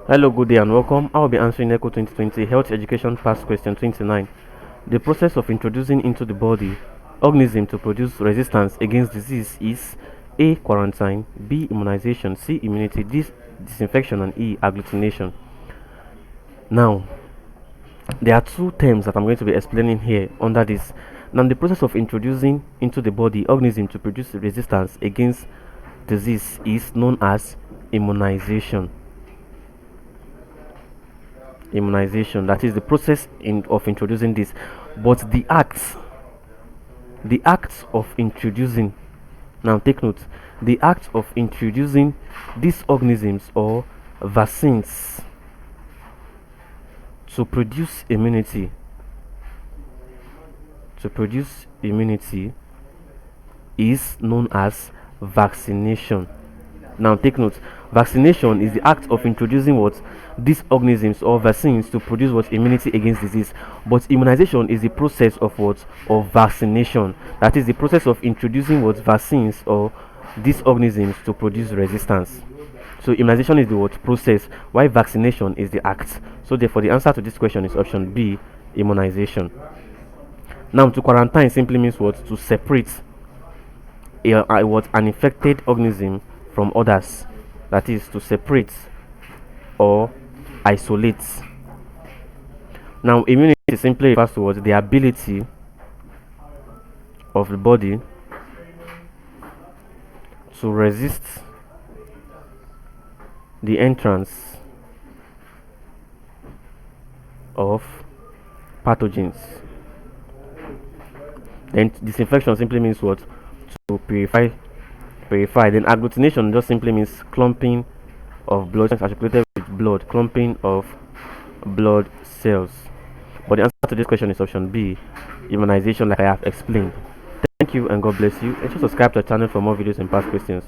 Hello, good day and welcome. I will be answering NECO 2020 Health Education Past Question 29. The process of introducing into the body organism to produce resistance against disease is A. Quarantine, B. Immunization, C. Immunity, D. Disinfection, and E. Agglutination. Now, there are two terms that I'm going to be explaining here under this. Now, the process of introducing into the body organism to produce resistance against disease is known as immunization. Immunization, that is the process of introducing this, but the act of introducing, now take note, the act of introducing these organisms or vaccines to produce immunity is known as vaccination. Now take note, vaccination is the act of introducing what these organisms or vaccines to produce what immunity against disease, but immunization is the process of what of vaccination, that is the process of introducing what vaccines or these organisms to produce resistance. So immunization is the what process, while vaccination is the act. So therefore the answer to this question is option B, immunization. Now, to quarantine simply means what to separate an infected organism from others, that is to separate or isolate. Now, immunity simply refers to what the ability of the body to resist the entrance of pathogens. Then disinfection simply means what to purify. Then agglutination just simply means clumping of blood articulated with blood, clumping of blood cells. But the answer to this question is option B, immunization, like I have explained. Thank you and God bless you. And subscribe to the channel for more videos and past questions.